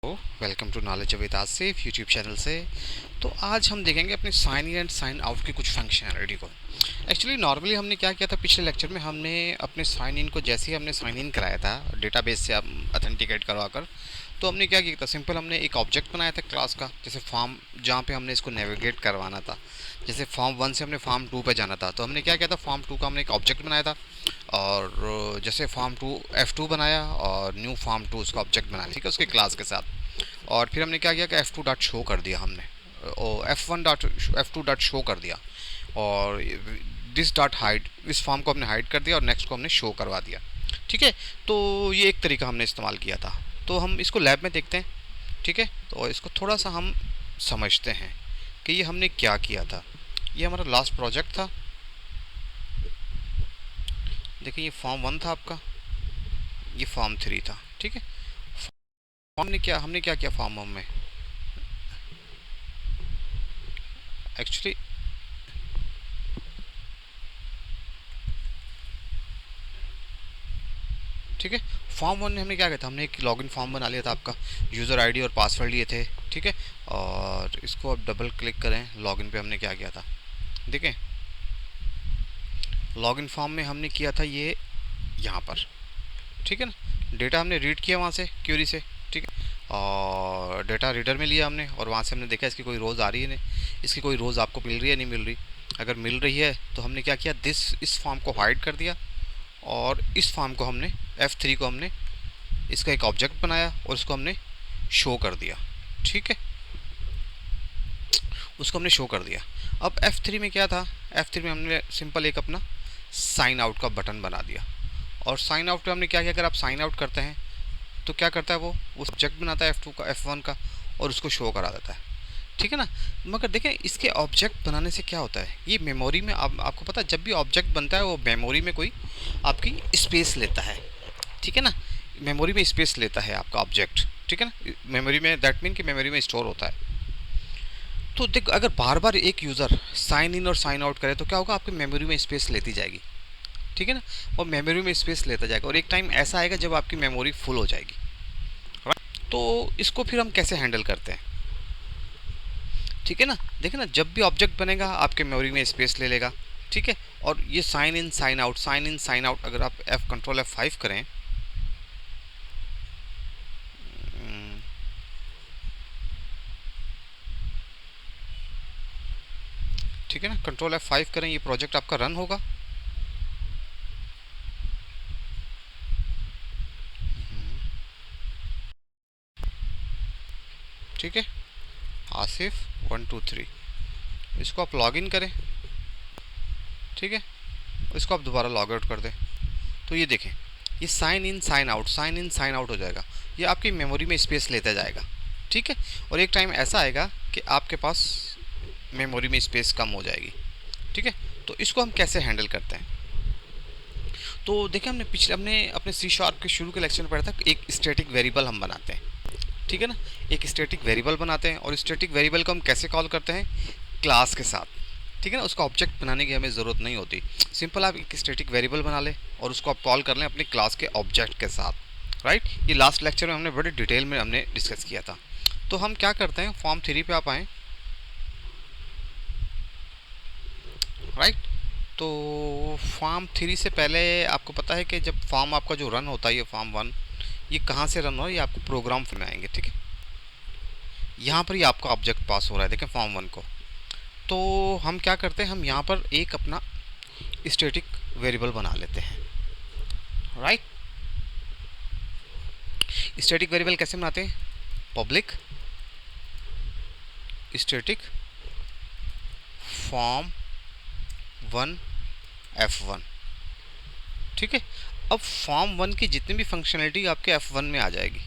Welcome to knowledge with Asif YouTube channel से। तो आज हम देखेंगे अपने sign in and sign out की कुछ फंक्शनैलिटी को। एक्चुअली नॉर्मली हमने क्या किया था, पिछले लेक्चर में हमने अपने साइन इन को जैसे ही हमने साइन इन कराया था डेटाबेस से अथेंटिकेट करवा कर, तो हमने क्या किया था, सिंपल हमने एक ऑब्जेक्ट बनाया था क्लास का, जैसे फॉर्म, जहाँ पे हमने इसको नेविगेट करवाना था। जैसे फॉर्म 1 से हमने फॉर्म 2 पे जाना था, तो हमने क्या किया था, फॉर्म 2 का हमने एक ऑब्जेक्ट बनाया था। और जैसे फॉर्म 2 F2 बनाया और न्यू फॉर्म 2 उसका ऑब्जेक्ट बनाया, ठीक है, उसके क्लास के साथ। और फिर हमने क्या किया कि F2 डॉट शो कर दिया हमने, और F1 dot F2 dot show कर दिया, और दिस डॉट हाइड, इस फॉर्म को हमने हाइड कर दिया और नेक्स्ट को हमने शो करवा दिया। ठीक है, तो ये एक तरीका हमने इस्तेमाल किया था। तो हम इसको लैब में देखते हैं। ठीक है, तो इसको थोड़ा सा हम समझते हैं कि ये हमने क्या किया था। ये हमारा लास्ट प्रोजेक्ट था। देखिए, ये फॉर्म 1 था आपका, ये फॉर्म 3 था। ठीक है, हमने क्या किया फॉर्म 1 में, एक्चुअली ठीक है, फॉर्म 1 में हमने क्या किया था, हमने एक लॉगिन फॉर्म बना लिया था आपका, यूज़र आईडी और पासवर्ड लिए थे। ठीक है, और इसको अब डबल क्लिक करें, लॉगिन पे हमने क्या किया था, देखें, लॉगिन फॉर्म में हमने किया था ये यहाँ पर। ठीक है ना, डेटा हमने रीड किया वहाँ से क्यूरी से। ठीक है, और डेटा रीडर में लिया हमने, और वहाँ से हमने देखा इसकी कोई रोज़ आ रही है नहीं, इसकी कोई रोज़ आपको मिल रही है नहीं मिल रही। अगर मिल रही है तो हमने क्या किया, इस फॉर्म को हाइड कर दिया, और इस फॉर्म को हमने F3 को हमने इसका एक ऑब्जेक्ट बनाया और उसको हमने शो कर दिया। ठीक है, उसको हमने शो कर दिया। अब F3 में क्या था, F3 में हमने सिंपल एक अपना साइन आउट का बटन बना दिया, और साइन आउट पे हमने क्या किया, अगर आप साइन आउट करते हैं तो क्या करता है, वो उस ऑब्जेक्ट बनाता है F2 का, F1 का, और उसको शो करा देता है। ठीक है ना, मगर देखें इसके ऑब्जेक्ट बनाने से क्या होता है, ये मेमोरी में आपको पता है, जब भी ऑब्जेक्ट बनता है वो मेमोरी में कोई आपकी स्पेस लेता है। ठीक है ना, मेमोरी में स्पेस लेता है आपका ऑब्जेक्ट। ठीक है ना, मेमोरी में, दैट मीन कि मेमोरी में स्टोर होता है। तो देख, अगर बार बार एक यूज़र साइन इन और साइन आउट करे तो क्या होगा, आपकी मेमोरी में स्पेस लेती जाएगी। ठीक है ना, वो मेमोरी में स्पेस लेता जाएगा, और एक टाइम ऐसा आएगा जब आपकी मेमोरी फुल हो जाएगी। राइट, तो इसको फिर हम कैसे हैंडल करते हैं। ठीक है ना, देखिए ना, जब भी ऑब्जेक्ट बनेगा आपके मेमोरी में स्पेस ले लेगा। ठीक है, और ये sign in sign out, sign in sign out, अगर आप कंट्रोल F5 करें, ठीक है ना, कंट्रोल F5 करें, ये प्रोजेक्ट आपका रन होगा। ठीक है, आसिफ 123, इसको आप लॉग इन करें। ठीक है, इसको आप दोबारा लॉग आउट कर दें, तो ये देखें, ये sign in sign out, sign in sign out हो जाएगा, ये आपकी मेमोरी में स्पेस लेता जाएगा। ठीक है, और एक टाइम ऐसा आएगा कि आपके पास मेमोरी में स्पेस कम हो जाएगी। ठीक है, तो इसको हम कैसे हैंडल करते हैं। तो देखिए, हमने अपने सी शार्प के शुरू के लेक्चर में पढ़ा था, एक स्टैटिक वेरिएबल हम बनाते हैं। ठीक है ना, एक स्टैटिक वेरिएबल बनाते हैं, और स्टैटिक वेरिएबल को हम कैसे कॉल करते हैं, क्लास के साथ। ठीक है ना, उसका ऑब्जेक्ट बनाने की हमें ज़रूरत नहीं होती, सिंपल आप एक स्टैटिक वेरिएबल बना लें और उसको आप कॉल कर लें अपने क्लास के ऑब्जेक्ट के साथ। राइट, ये लास्ट लेक्चर में हमने बड़े डिटेल में हमने डिस्कस किया था। तो हम क्या करते हैं, फॉर्म 3 पे आप आएँ। राइट, तो फॉर्म 3 से पहले आपको पता है कि जब फॉर्म आपका जो रन होता है, ये फॉर्म 1, ये कहाँ से रन हो रहा है, ये आपको प्रोग्राम में आएंगे। ठीक है, यहाँ पर ही आपका ऑब्जेक्ट पास हो रहा है, देखें फॉर्म 1 को। तो हम क्या करते हैं, हम यहाँ पर एक अपना स्टैटिक वेरिएबल बना लेते हैं। राइट, स्टैटिक वेरिएबल कैसे बनाते हैं, पब्लिक स्टैटिक फॉर्म 1 F1। ठीक है, अब फॉर्म 1 की जितनी भी फंक्शनलिटी आपके F1 में आ जाएगी।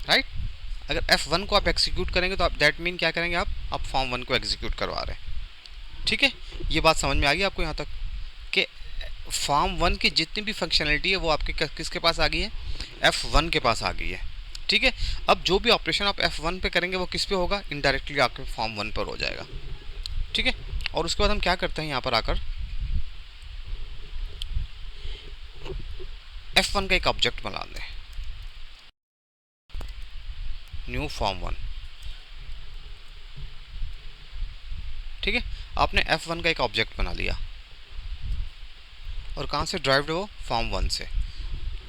राइट, अगर F1 को आप एग्जीक्यूट करेंगे तो आप दैट मीन क्या करेंगे, आप फॉर्म 1 को एग्जीक्यूट करवा रहे हैं। ठीक है, ये बात समझ में आ गई आपको यहाँ तक, कि फॉर्म 1 की जितनी भी फंक्शनलिटी है वो आपके किसके पास आ गई है, F1 के पास आ गई है। ठीक है, अब जो भी ऑपरेशन आप F1 पे करेंगे वो किस पे होगा, इनडायरेक्टली आपके फॉर्म 1 पर हो जाएगा। ठीक है, और उसके बाद हम क्या करते हैं, यहाँ पर आकर F1 का एक ऑब्जेक्ट बना दें। New form one. ठीक है, आपने F1 का एक ऑब्जेक्ट बना लिया और कहाँ से ड्राइव्ड है वो, फॉर्म वन से,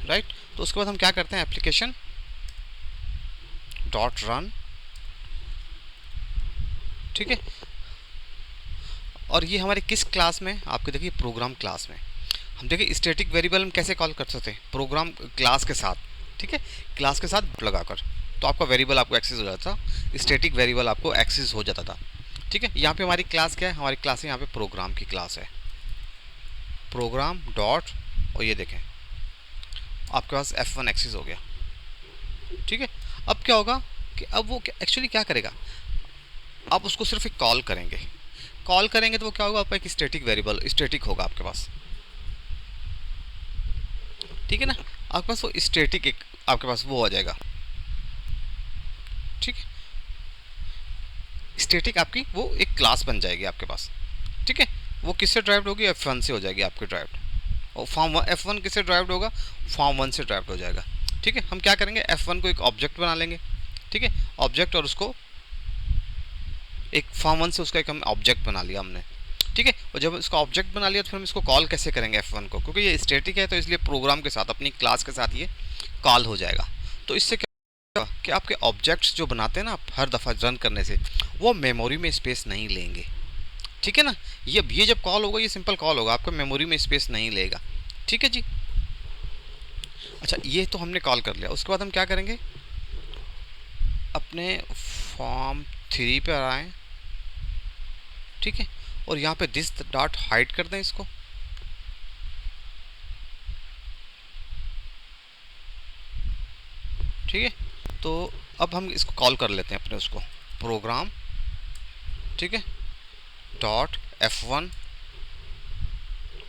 राइट। तो उसके बाद हम क्या करते हैं, एप्लीकेशन डॉट रन। ठीक है, और ये हमारे किस क्लास में, आपके देखिए प्रोग्राम क्लास में। हम देखिए स्टैटिक वेरिएबल हम कैसे कॉल कर सकते हैं, प्रोग्राम क्लास के साथ। ठीक है, क्लास के साथ लगाकर, तो आपका वेरिएबल आपको एक्सेस हो जाता था, स्टैटिक वेरिएबल आपको एक्सेस हो जाता था। ठीक है, यहाँ पे हमारी क्लास क्या है, हमारी क्लास है यहाँ पे प्रोग्राम की क्लास है, प्रोग्राम डॉट, और ये देखें आपके पास F1 एक्सेस हो गया। ठीक है, अब क्या होगा कि अब वो एक्चुअली क्या करेगा, आप उसको सिर्फ एक कॉल करेंगे, कॉल करेंगे तो वो क्या होगा, आपका एक स्टैटिक वेरिएबल स्टैटिक होगा आपके पास। ठीक है ना, आपके पास वो स्टैटिक एक आपके पास वो आ जाएगा। ठीक है, स्टैटिक आपकी वो एक क्लास बन जाएगी आपके पास। ठीक है, वो किससे ड्राइव्ड होगी, F1 से हो जाएगी आपकी ड्राइव्ड, और फॉर्म F1 किससे ड्राइव्ड होगा, फॉर्म वन से ड्राइव्ड हो जाएगा। ठीक है, हम क्या करेंगे, F1 को एक ऑब्जेक्ट बना लेंगे। ठीक है, ऑब्जेक्ट, और उसको एक फॉर्म वन से उसका एक हम ऑब्जेक्ट बना लिया हमने। ठीक है, और जब इसका ऑब्जेक्ट बना लिया तो फिर हम इसको कॉल कैसे करेंगे F1 को, क्योंकि ये स्टैटिक है तो इसलिए प्रोग्राम के साथ अपनी क्लास के साथ ये कॉल हो जाएगा। तो इससे क्या होगा कि आपके ऑब्जेक्ट्स जो बनाते हैं ना आप हर दफ़ा रन करने से, वो मेमोरी में स्पेस नहीं लेंगे। ठीक है ना, ये जब कॉल होगा, ये सिंपल कॉल होगा, आपका मेमोरी में स्पेस नहीं लेगा। ठीक है जी, अच्छा ये तो हमने कॉल कर लिया। उसके बाद हम क्या करेंगे, अपने फॉर्म थ्री पे आए। ठीक है, और यहाँ पे दिस डॉट हाइड कर दें इसको। ठीक है, तो अब हम इसको कॉल कर लेते हैं अपने उसको, प्रोग्राम, ठीक है, डॉट F1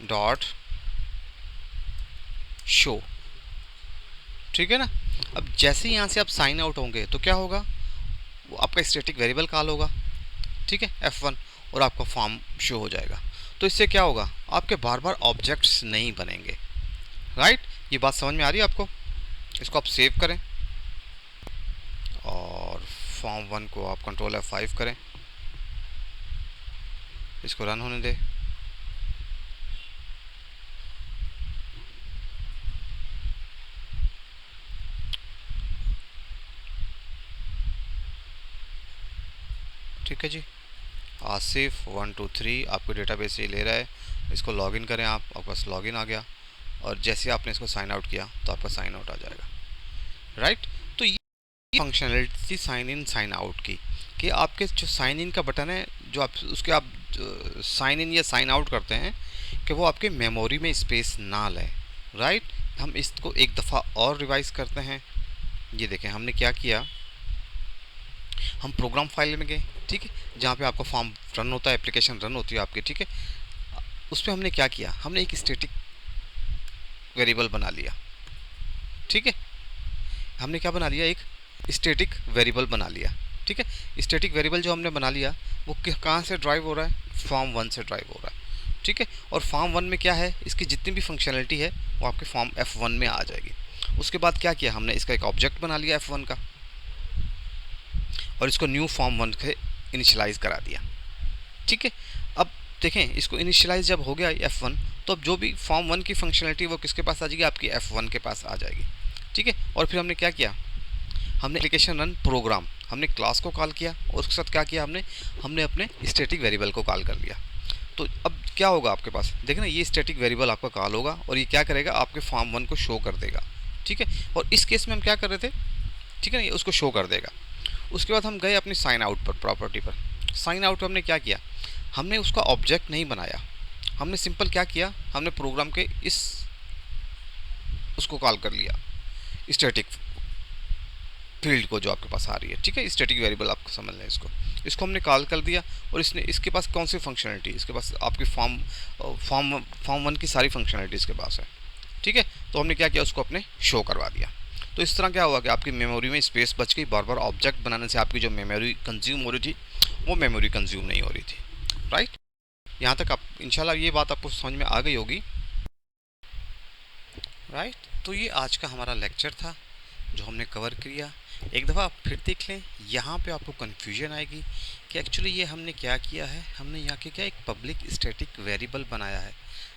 डॉट शो। ठीक है ना, अब जैसे ही यहाँ से आप साइन आउट होंगे तो क्या होगा, वो आपका स्टैटिक वेरिएबल कॉल होगा। ठीक है, F1, और आपका फॉर्म शो हो जाएगा। तो इससे क्या होगा, आपके बार बार ऑब्जेक्ट्स नहीं बनेंगे। राइट, ये बात समझ में आ रही है आपको। इसको आप सेव करें और फॉर्म वन को आप कंट्रोल F5 करें, इसको रन होने दें। ठीक है जी, आसिफ 123 आपको डेटाबेस से ले रहा है, इसको लॉगिन करें आप, आपके पास लॉगिन आ गया, और जैसे आपने इसको साइन आउट किया तो आपका साइन आउट आ जाएगा। राइट, तो ये functionality sign in sign out की, कि आपके जो साइन इन का बटन है, जो आप उसके आप साइन इन या साइन आउट करते हैं, कि वो आपके मेमोरी में स्पेस ना लें। राइट, हम इसको एक दफ़ा और रिवाइज करते हैं। ये देखें हमने क्या किया, हम प्रोग्राम फाइल में गए, ठीक है, जहाँ पे आपका फॉर्म रन होता है, एप्लीकेशन रन होती है आपकी। ठीक है, उस पर हमने क्या किया, हमने एक स्टैटिक वेरिएबल बना लिया। ठीक है, हमने क्या बना लिया, एक स्टैटिक वेरिएबल बना लिया। ठीक है, स्टैटिक वेरिएबल जो हमने बना लिया वो कहाँ से ड्राइव हो रहा है, फॉर्म वन से ड्राइव हो रहा है। ठीक है, और फॉर्म वन में क्या है, इसकी जितनी भी फंक्शनलिटी है वो आपके फॉर्म F1 में आ जाएगी। उसके बाद क्या किया, हमने इसका एक ऑब्जेक्ट बना लिया F1 का, और इसको न्यू फॉर्म वन से इनिशियलाइज़ करा दिया। ठीक है, अब देखें इसको इनिशियलाइज जब हो गया F1, तो अब जो भी फॉर्म वन की फंक्शनलिटी वो किसके पास आ जाएगी, आपकी F1 के पास आ जाएगी। ठीक है, और फिर हमने क्या किया, हमने एप्लीकेशन रन प्रोग्राम, हमने क्लास को कॉल किया, और उसके साथ क्या किया हमने हमने अपने स्टैटिक वेरिएबल को कॉल कर लिया। तो अब क्या होगा आपके पास, देखना ये स्टैटिक वेरिएबल आपका कॉल होगा, और ये क्या करेगा, आपके फॉर्म वन को शो कर देगा। ठीक है, और इस केस में हम क्या कर रहे थे, ठीक है ना, ये उसको शो कर देगा। उसके बाद हम गए अपनी साइन आउट पर, प्रॉपर्टी पर। साइन आउट पर हमने क्या किया, हमने उसका ऑब्जेक्ट नहीं बनाया, हमने सिंपल क्या किया, हमने प्रोग्राम के इस उसको कॉल कर लिया, स्टैटिक फील्ड को जो आपके पास आ रही है। ठीक है, स्टैटिक वेरिएबल आपको समझ लें, इसको हमने कॉल कर दिया, और इसने इसके पास कौन सी फंक्शनलिटी, इसके पास आपकी फॉर्म वन की सारी फंक्शनलिटी इसके पास है। ठीक है, तो हमने क्या किया, उसको अपने शो करवा दिया। तो इस तरह क्या हुआ कि आपकी मेमोरी में स्पेस बच गई, बार बार ऑब्जेक्ट बनाने से आपकी जो मेमोरी कंज्यूम हो रही थी वो मेमोरी कंज्यूम नहीं हो रही थी। राइट, यहाँ तक आप इंशाल्लाह ये बात आपको समझ में आ गई होगी। राइट, तो ये आज का हमारा लेक्चर था। जो हमने कवर किया एक दफ़ा आप फिर देख लें। यहाँ पे आपको कन्फ्यूजन आएगी कि एक्चुअली ये हमने क्या किया है। हमने यहाँ के क्या एक पब्लिक स्टैटिक वेरिएबल बनाया है,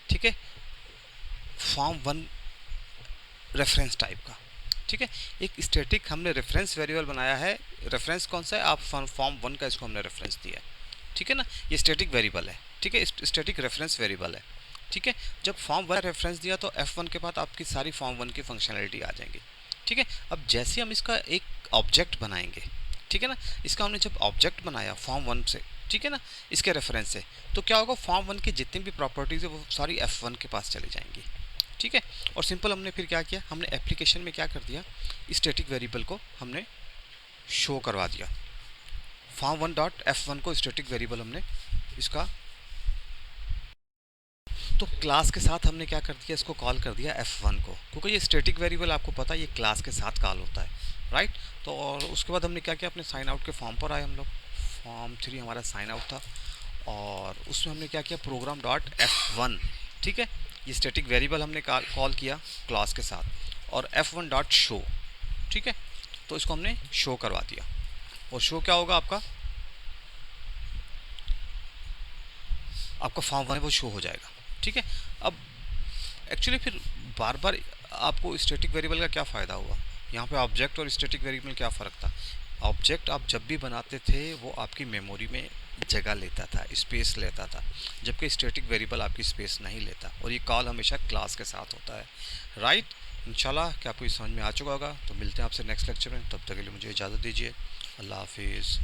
ठीक है, फॉर्म वन रेफरेंस टाइप का, ठीक है। एक स्टैटिक हमने रेफरेंस वेरिएबल बनाया है। रेफरेंस कौन सा है, आप फॉर्म वन का इसको हमने रेफरेंस दिया है, ठीक है ना। ये स्टैटिक वेरिएबल है, ठीक है, स्टैटिक रेफरेंस वेरिएबल है, ठीक है। जब फॉर्म वन रेफरेंस दिया तो F1 के बाद आपकी सारी फॉर्म वन की फंक्शनैलिटी आ जाएंगी, ठीक है। अब जैसे हम इसका एक ऑब्जेक्ट बनाएंगे, ठीक है ना, इसका हमने जब ऑब्जेक्ट बनाया फॉर्म वन से, ठीक है ना, इसके रेफरेंस से, तो क्या होगा, फॉर्म वन की जितनी भी प्रॉपर्टीज़ है वो सारी F1 के पास चली जाएंगी, ठीक है। और सिंपल हमने फिर क्या किया, हमने एप्लीकेशन में क्या कर दिया, स्टैटिक वेरिएबल को हमने शो करवा दिया। फॉर्म वन डॉट F1 को स्टैटिक वेरिएबल हमने इसका, तो क्लास के साथ हमने क्या कर दिया, इसको कॉल कर दिया F1 को, क्योंकि ये स्टैटिक वेरिएबल आपको पता है ये क्लास के साथ कॉल होता है, राइट। तो और उसके बाद हमने क्या किया, अपने साइन आउट के फॉर्म पर आए हम लोग। फॉर्म 3 हमारा साइन आउट था और उसमें हमने क्या किया, प्रोग्राम डॉट F1, ठीक है, ये स्टैटिक वेरिएबल हमने कॉल किया क्लास के साथ, और F1 डॉट शो, ठीक है। तो इसको हमने शो करवा दिया और शो क्या होगा, आपका फॉर्म वन है वो शो हो जाएगा, ठीक है। अब एक्चुअली फिर बार बार आपको स्टैटिक वेरिएबल का क्या फ़ायदा हुआ, यहाँ पे ऑब्जेक्ट और स्टैटिक वेरिएबल में क्या फ़र्क था। ऑब्जेक्ट आप जब भी बनाते थे वो आपकी मेमोरी में जगह लेता था, स्पेस लेता था, जबकि स्टैटिक वेरिएबल आपकी स्पेस नहीं लेता, और ये कॉल हमेशा क्लास के साथ होता है, राइट। इंशाल्लाह कि आपको ये समझ में आ चुका होगा। तो मिलते हैं आपसे नेक्स्ट लेक्चर में, तब तक के लिए मुझे इजाज़त दीजिए। अल्लाह हाफिज़।